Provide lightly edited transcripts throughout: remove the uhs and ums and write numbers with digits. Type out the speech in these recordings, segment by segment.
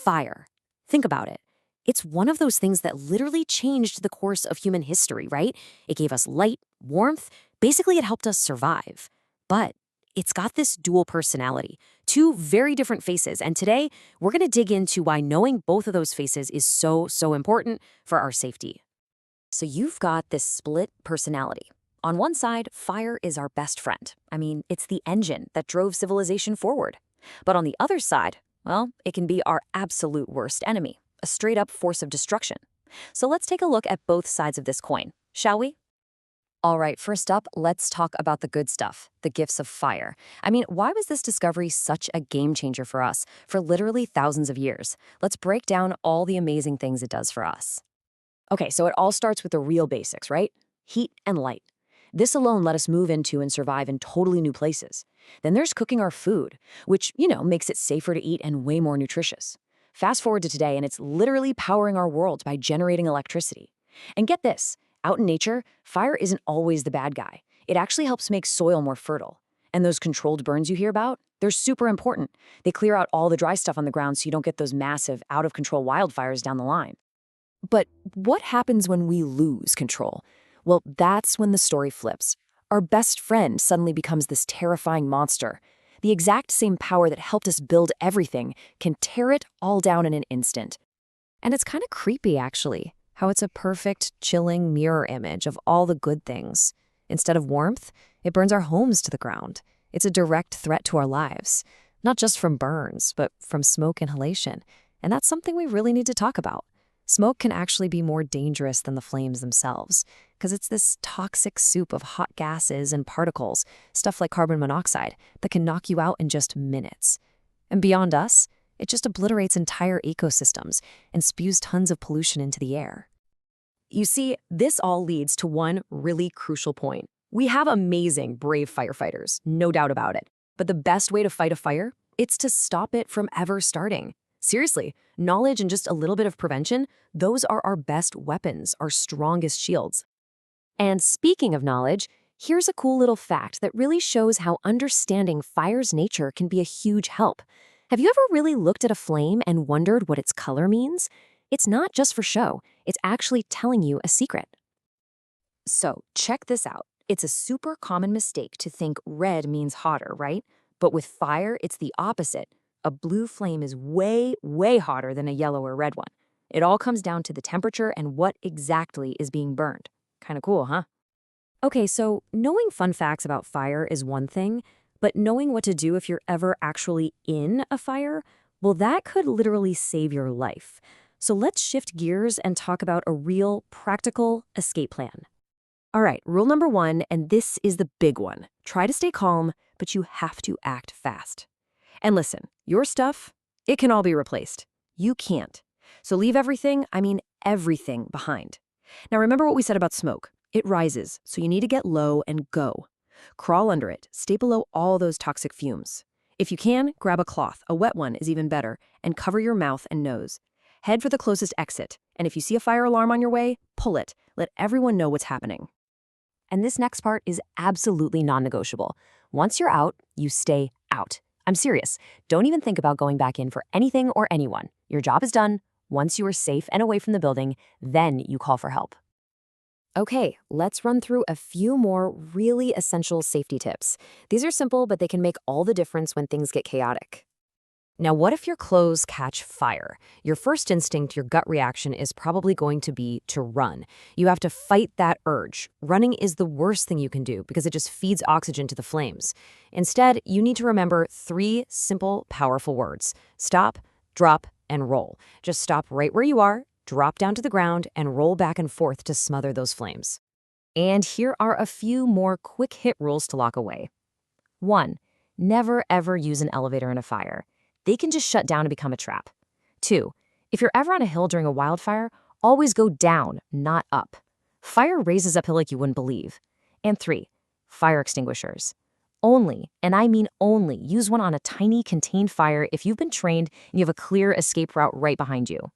Fire. Think about it. It's one of those things that literally changed the course of human history, right? It gave us light, warmth. Basically, it helped us survive. But it's got this dual personality, two very different faces. And today, we're going to dig into why knowing both of those faces is so important for our safety. So you've got this split personality. On one side, fire is our best friend. I mean, it's the engine that drove civilization forward. But on the other side, well, it can be our absolute worst enemy, a straight-up force of destruction. So let's take a look at both sides of this coin, shall we? All right, first up, let's talk about the good stuff, the gifts of fire. I mean, why was this discovery such a game changer for us for literally thousands of years? Let's break down all the amazing things it does for us. Okay, so it all starts with the real basics, right? Heat and light. This alone let us move into and survive in totally new places. Then there's cooking our food, which, makes it safer to eat and way more nutritious. Fast forward to today, and it's literally powering our world by generating electricity. And get this, out in nature, fire isn't always the bad guy. It actually helps make soil more fertile. And those controlled burns you hear about, they're super important. They clear out all the dry stuff on the ground so you don't get those massive, out-of-control wildfires down the line. But what happens when we lose control? Well, that's when the story flips. Our best friend suddenly becomes this terrifying monster. The exact same power that helped us build everything can tear it all down in an instant. And it's kind of creepy, actually, how it's a perfect, chilling mirror image of all the good things. Instead of warmth, it burns our homes to the ground. It's a direct threat to our lives, not just from burns, but from smoke inhalation. And that's something we really need to talk about. Smoke can actually be more dangerous than the flames themselves, because it's this toxic soup of hot gases and particles, stuff like carbon monoxide, that can knock you out in just minutes. And beyond us, it just obliterates entire ecosystems and spews tons of pollution into the air. You see, this all leads to one really crucial point. We have amazing, brave firefighters, no doubt about it. But the best way to fight a fire? It's to stop it from ever starting. Seriously, knowledge and just a little bit of prevention, those are our best weapons, our strongest shields. And speaking of knowledge, here's a cool little fact that really shows how understanding fire's nature can be a huge help. Have you ever really looked at a flame and wondered what its color means? It's not just for show, it's actually telling you a secret. So, check this out. It's a super common mistake to think red means hotter, right? But with fire, it's the opposite. A blue flame is way hotter than a yellow or red one. It all comes down to the temperature and what exactly is being burned. Kind of cool, huh? Okay, so knowing fun facts about fire is one thing, but knowing what to do if you're ever actually in a fire, well, that could literally save your life. So let's shift gears and talk about a real, practical escape plan. All right, rule number 1, and this is the big one. Try to stay calm, but you have to act fast. And listen, your stuff, it can all be replaced. You can't. So leave everything, I mean everything, behind. Now remember what we said about smoke. It rises, so you need to get low and go. Crawl under it, stay below all those toxic fumes. If you can, grab a cloth, a wet one is even better, and cover your mouth and nose. Head for the closest exit, and if you see a fire alarm on your way, pull it. Let everyone know what's happening. And this next part is absolutely non-negotiable. Once you're out, you stay out. I'm serious. Don't even think about going back in for anything or anyone. Your job is done. Once you are safe and away from the building, then you call for help. Okay, let's run through a few more really essential safety tips. These are simple, but they can make all the difference when things get chaotic. Now, what if your clothes catch fire? Your first instinct, your gut reaction, is probably going to be to run. You have to fight that urge. Running is the worst thing you can do because it just feeds oxygen to the flames. Instead, you need to remember 3 simple, powerful words. Stop, drop, and roll. Just stop right where you are, drop down to the ground, and roll back and forth to smother those flames. And here are a few more quick hit rules to lock away. 1. Never ever use an elevator in a fire. They can just shut down and become a trap. 2. If you're ever on a hill during a wildfire, always go down, not up. Fire raises uphill like you wouldn't believe. And 3. Fire extinguishers. Only, and I mean only, use one on a tiny contained fire if you've been trained and you have a clear escape route right behind you.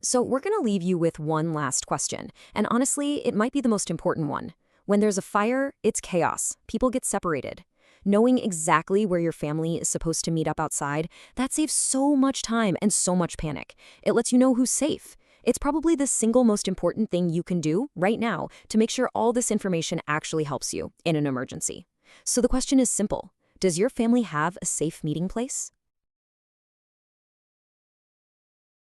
So we're going to leave you with one last question, and honestly, it might be the most important one. When there's a fire, it's chaos. People get separated. Knowing exactly where your family is supposed to meet up outside, that saves so much time and so much panic. It lets you know who's safe. It's probably the single most important thing you can do right now to make sure all this information actually helps you in an emergency. So the question is simple. Does your family have a safe meeting place?